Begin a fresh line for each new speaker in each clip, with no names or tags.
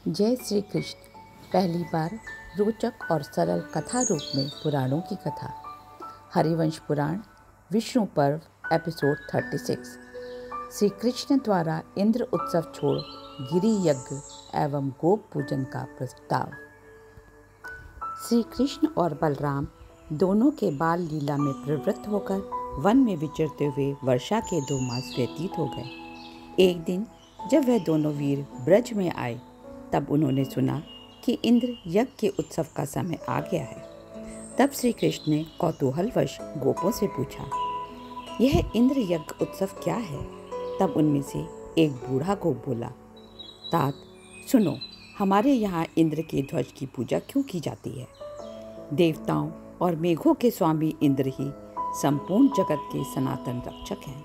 जय श्री कृष्ण। पहली बार रोचक और सरल कथा रूप में पुराणों की कथा। हरिवंश पुराण विष्णु पर्व एपिसोड 36। श्री कृष्ण द्वारा इंद्र उत्सव छोड़ गिरि यज्ञ एवं गोप पूजन का प्रस्ताव। श्री कृष्ण और बलराम दोनों के बाल लीला में प्रवृत्त होकर वन में विचरते हुए वर्षा के 2 मास व्यतीत हो गए। एक दिन जब वह दोनों वीर ब्रज में आए तब उन्होंने सुना कि इंद्र यज्ञ के उत्सव का समय आ गया है। तब श्री कृष्ण ने कौतूहलवश गोपों से पूछा, यह इंद्र यज्ञ उत्सव क्या है? तब उनमें से एक बूढ़ा गोप बोला, तात सुनो, हमारे यहाँ इंद्र के ध्वज की पूजा क्यों की जाती है? देवताओं और मेघों के स्वामी इंद्र ही संपूर्ण जगत के सनातन रक्षक हैं।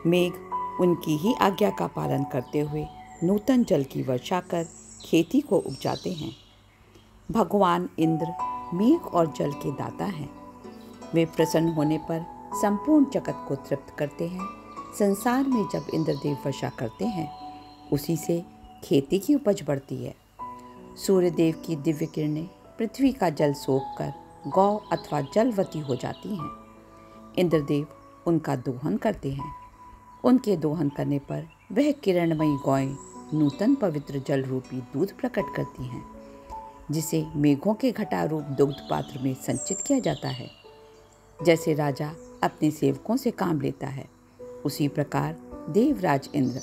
मेघ उनकी ही आज्ञा का पालन करते हुए नूतन जल की वर्षा कर खेती को उपजाते हैं। भगवान इंद्र मेघ और जल के दाता हैं। वे प्रसन्न होने पर संपूर्ण जगत को तृप्त करते हैं। संसार में जब इंद्रदेव वर्षा करते हैं उसी से खेती की उपज बढ़ती है। सूर्यदेव की दिव्य किरणें पृथ्वी का जल सोखकर गौ अथवा जलवती हो जाती हैं। इंद्रदेव उनका दोहन करते हैं। उनके दोहन करने पर वह किरणमयी गौएं नूतन पवित्र जल रूपी दूध प्रकट करती हैं, जिसे मेघों के घटारूप दुग्ध पात्र में संचित किया जाता है। जैसे राजा अपने सेवकों से काम लेता है, उसी प्रकार देवराज इंद्र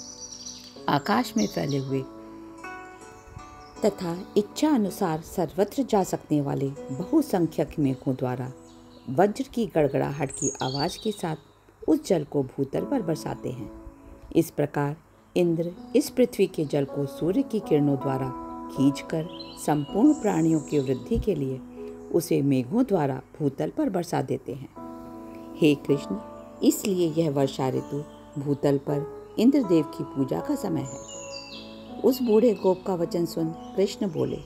आकाश में फैले हुए तथा इच्छा अनुसार सर्वत्र जा सकने वाले बहुसंख्यक मेघों द्वारा वज्र की गड़गड़ाहट की आवाज़ के साथ उस जल को भूतल पर बरसाते हैं। इस प्रकार इंद्र इस पृथ्वी के जल को सूर्य की किरणों द्वारा खींचकर संपूर्ण प्राणियों की वृद्धि के लिए उसे मेघों द्वारा भूतल पर बरसा देते हैं। हे कृष्ण, इसलिए यह वर्षा ऋतु भूतल पर इंद्रदेव की पूजा का समय है। उस बूढ़े गोप का वचन सुन कृष्ण बोले,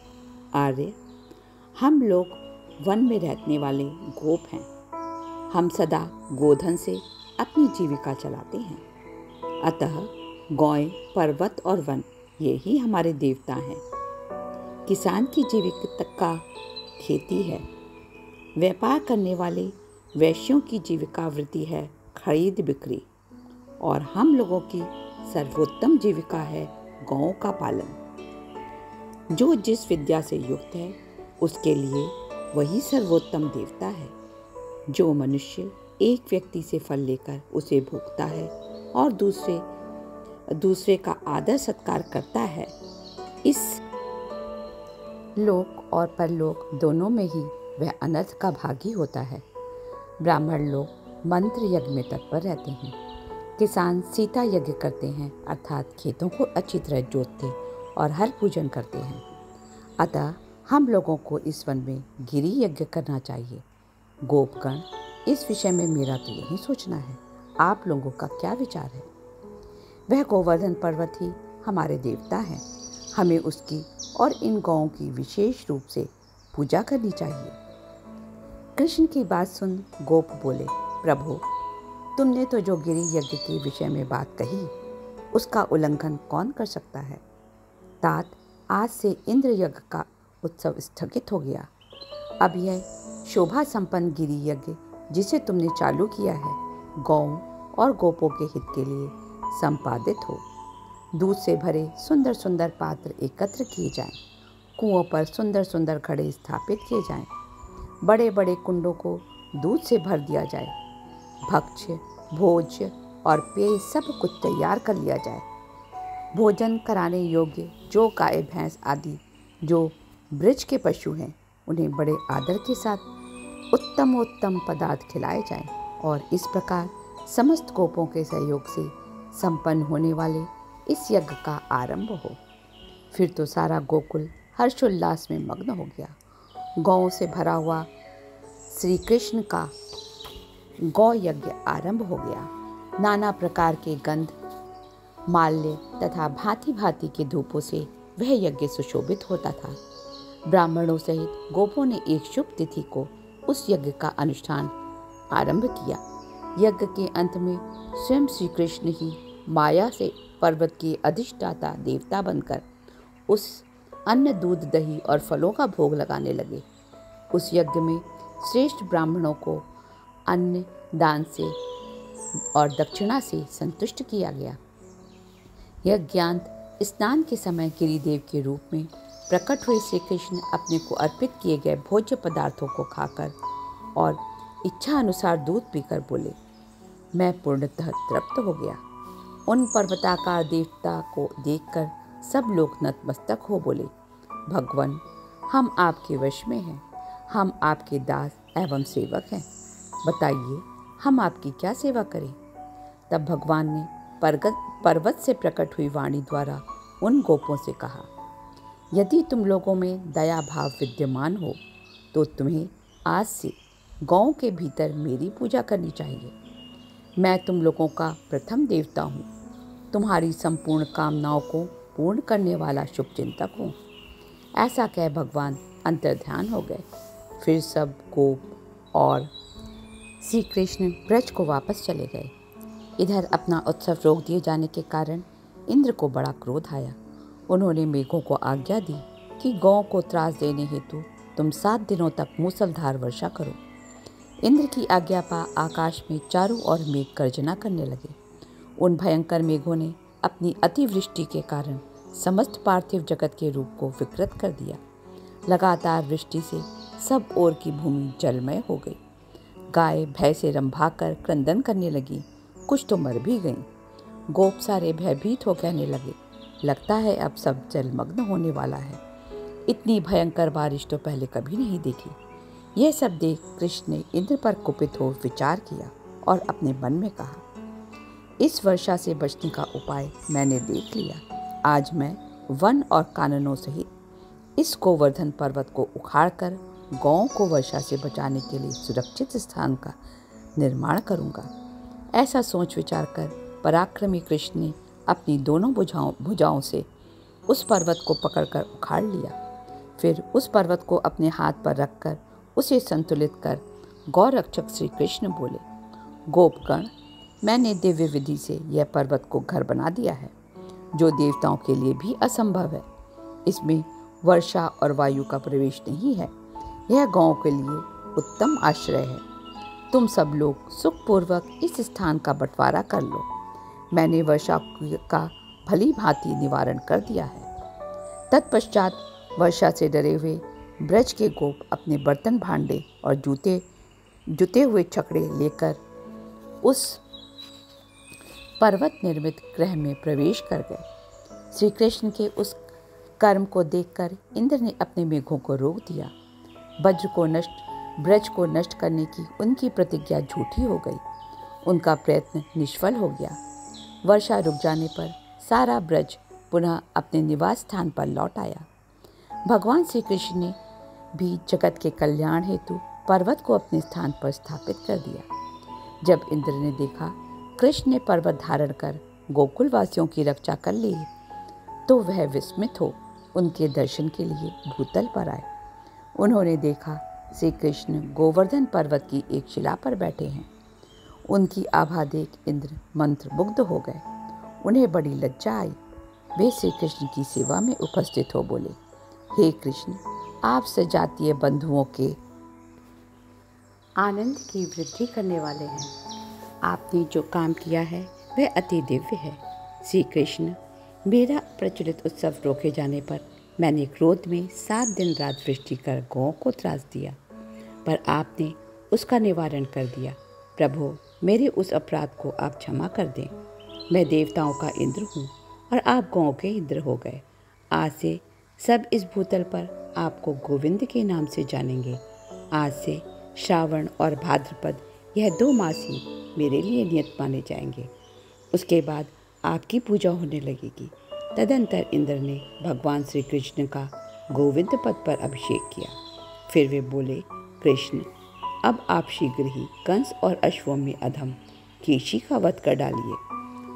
आर्य, हम लोग वन में रहने वाले गोप हैं। हम सदा गोधन से अपनी जीविका चलाते हैं। अतः गौएं, पर्वत और वन ये ही हमारे देवता हैं। किसान की जीविका खेती है। व्यापार करने वाले वैश्यों की जीविका वृत्ति है खरीद बिक्री, और हम लोगों की सर्वोत्तम जीविका है गौओं का पालन। जो जिस विद्या से युक्त है उसके लिए वही सर्वोत्तम देवता है। जो मनुष्य एक व्यक्ति से फल लेकर उसे भोगता है और दूसरे का आदर सत्कार करता है, इस लोक और परलोक दोनों में ही वह अनर्थ का भागी होता है। ब्राह्मण लोग मंत्र यज्ञ में तत्पर रहते हैं। किसान सीता यज्ञ करते हैं, अर्थात खेतों को अच्छी तरह जोतते और हर पूजन करते हैं। अतः हम लोगों को इस वन में गिरि यज्ञ करना चाहिए। गोपगण, इस विषय में मेरा तो यही सोचना है। आप लोगों का क्या विचार है? वह गोवर्धन पर्वत ही हमारे देवता हैं। हमें उसकी और इन गौओं की विशेष रूप से पूजा करनी चाहिए। कृष्ण की बात सुन गोप बोले, प्रभु, तुमने तो जो गिरि यज्ञ के विषय में बात कही उसका उल्लंघन कौन कर सकता है? तात, आज से इंद्र यज्ञ का उत्सव स्थगित हो गया। अब यह शोभा संपन्न गिरि यज्ञ जिसे तुमने चालू किया है गौओं और गोपों के हित के लिए संपादित हो। दूध से भरे सुंदर सुंदर पात्र एकत्र किए जाएं। कुओं पर सुंदर सुंदर घड़े स्थापित किए जाएं। बड़े बड़े कुंडों को दूध से भर दिया जाए। भक्ष्य, भोज्य और पेय सब कुछ तैयार कर लिया जाए। भोजन कराने योग्य जो गाय भैंस आदि जो ब्रज के पशु हैं उन्हें बड़े आदर के साथ उत्तमोत्तम पदार्थ खिलाए जाएं, और इस प्रकार समस्त गोपों के सहयोग से संपन्न होने वाले इस यज्ञ का आरंभ हो। फिर तो सारा गोकुल हर्षोल्लास में मग्न हो गया। गौओं से भरा हुआ श्री कृष्ण का गौ यज्ञ आरंभ हो गया। नाना प्रकार के गंध, माल्य तथा भांति भांति के धूपों से वह यज्ञ सुशोभित होता था। ब्राह्मणों सहित गोपों ने एक शुभ तिथि को उस यज्ञ का अनुष्ठान आरंभ किया। यज्ञ के अंत में स्वयं श्री कृष्ण ही माया से पर्वत के अधिष्ठाता देवता बनकर उस अन्न, दूध, दही और फलों का भोग लगाने लगे। उस यज्ञ में श्रेष्ठ ब्राह्मणों को अन्न दान से और दक्षिणा से संतुष्ट किया गया। यह ज्ञान स्नान के समय गिरिदेव के रूप में प्रकट हुए श्री कृष्ण अपने को अर्पित किए गए भोज्य पदार्थों को खाकर और इच्छा अनुसार दूध पीकर बोले, मैं पूर्णतः तृप्त हो गया। उन पर्वताकार देवता को देखकर सब लोग नतमस्तक हो बोले, भगवान, हम आपके वश में हैं, हम आपके दास एवं सेवक हैं, बताइए हम आपकी क्या सेवा करें। तब भगवान ने पर्वत से प्रकट हुई वाणी द्वारा उन गोपों से कहा, यदि तुम लोगों में दया भाव विद्यमान हो तो तुम्हें आज से गौ के भीतर मेरी पूजा करनी चाहिए। मैं तुम लोगों का प्रथम देवता हूँ, तुम्हारी संपूर्ण कामनाओं को पूर्ण करने वाला शुभचिंतक हूँ। ऐसा कह भगवान अंतर्ध्यान हो गए। फिर सब गोप और श्री कृष्ण ब्रज को वापस चले गए। इधर अपना उत्सव रोक दिए जाने के कारण इंद्र को बड़ा क्रोध आया। उन्होंने मेघों को आज्ञा दी कि गौ को त्रास देने हेतु तुम 7 दिनों तक मूसलधार वर्षा करो। इंद्र की आज्ञा पा आकाश में चारों ओर मेघ गर्जना करने लगे। उन भयंकर मेघों ने अपनी अतिवृष्टि के कारण समस्त पार्थिव जगत के रूप को विकृत कर दिया। लगातार वृष्टि से सब ओर की भूमि जलमय हो गई। गाय भय से रंभाकर क्रंदन करने लगी, कुछ तो मर भी गईं। गोप सारे भयभीत हो कहने लगे, लगता है अब सब जलमग्न होने वाला है। इतनी भयंकर बारिश तो पहले कभी नहीं देखी। यह सब देख कृष्ण ने इंद्र पर कुपित हो विचार किया और अपने मन में कहा, इस वर्षा से बचने का उपाय मैंने देख लिया। आज मैं वन और काननों सहित इस गोवर्धन पर्वत को उखाड़कर गौओं को वर्षा से बचाने के लिए सुरक्षित स्थान का निर्माण करूंगा। ऐसा सोच विचार कर पराक्रमी कृष्ण ने अपनी दोनों भुजाओं से उस पर्वत को पकड़कर उखाड़ लिया। फिर उस पर्वत को अपने हाथ पर रखकर उसे संतुलित कर गौरक्षक श्री कृष्ण बोले, गोपगण, मैंने दिव्य विधि से यह पर्वत को घर बना दिया है, जो देवताओं के लिए भी असंभव है। इसमें वर्षा और वायु का प्रवेश नहीं है। यह गौओं के लिए उत्तम आश्रय है। तुम सब लोग सुखपूर्वक इस स्थान का बंटवारा कर लो। मैंने वर्षा का भली भांति निवारण कर दिया है। तत्पश्चात वर्षा से डरे हुए ब्रज के गोप अपने बर्तन भांडे और जुते हुए छकड़े लेकर उस पर्वत निर्मित गृह में प्रवेश कर गए। श्री कृष्ण के उस कर्म को देखकर इंद्र ने अपने मेघों को रोक दिया। ब्रज को नष्ट करने की उनकी प्रतिज्ञा झूठी हो गई। उनका प्रयत्न निष्फल हो गया। वर्षा रुक जाने पर सारा ब्रज पुनः अपने निवास स्थान पर लौट आया। भगवान श्री कृष्ण ने भी जगत के कल्याण हेतु पर्वत को अपने स्थान पर स्थापित कर दिया। जब इंद्र ने देखा कृष्ण ने पर्वत धारण कर गोकुल वासियों की रक्षा कर ली, तो वह विस्मित हो उनके दर्शन के लिए भूतल पर आए। उन्होंने देखा श्री कृष्ण गोवर्धन पर्वत की एक शिला पर बैठे हैं। उनकी आभा देख इंद्र मंत्रमुग्ध हो गए। उन्हें बड़ी लज्जा आई। वे श्री कृष्ण की सेवा में उपस्थित हो बोले, हे कृष्ण, आप सजातीय बंधुओं के आनंद की वृद्धि करने वाले हैं। आपने जो काम किया है वह अति दिव्य है। श्री कृष्ण, मेरा प्रचलित उत्सव रोके जाने पर मैंने क्रोध में 7 दिन रात वृष्टि कर गौओं को त्रास दिया, पर आपने उसका निवारण कर दिया। प्रभु, मेरे उस अपराध को आप क्षमा कर दें। मैं देवताओं का इंद्र हूँ और आप गौओं के इंद्र हो गए। आज से सब इस भूतल पर आपको गोविंद के नाम से जानेंगे। आज से श्रावण और भाद्रपद यह 2 मास ही मेरे लिए नियत माने जाएंगे। उसके बाद आपकी पूजा होने लगेगी। तदंतर इंद्र ने भगवान श्री कृष्ण का गोविंद पद पर अभिषेक किया। फिर वे बोले, कृष्ण, अब आप शीघ्र ही कंस और अश्वों में अधम केशी का वध कर डालिए।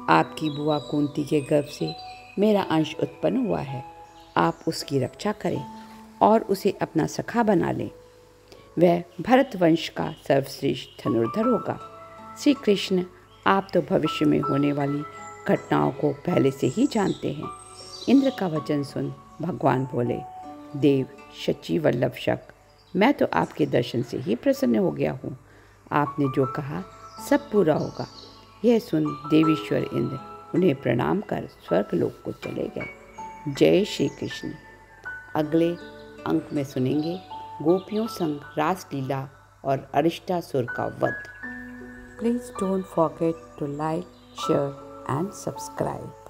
आपकी बुआ कुंती के गर्भ से मेरा अंश उत्पन्न हुआ है। आप उसकी रक्षा करें और उसे अपना सखा बना लें। वह भरत वंश का सर्वश्रेष्ठ धनुर्धर होगा। श्री कृष्ण, आप तो भविष्य में होने वाली घटनाओं को पहले से ही जानते हैं। इंद्र का वचन सुन भगवान बोले, देव शची वल्लभ शक, मैं तो आपके दर्शन से ही प्रसन्न हो गया हूँ। आपने जो कहा सब पूरा होगा। यह सुन देवीश्वर इंद्र उन्हें प्रणाम कर स्वर्गलोक को चले गए। जय श्री कृष्ण। अगले अंक में सुनेंगे गोपियों संग रासलीला और अरिष्टासुर का वध। Please don't forget to like, share and subscribe.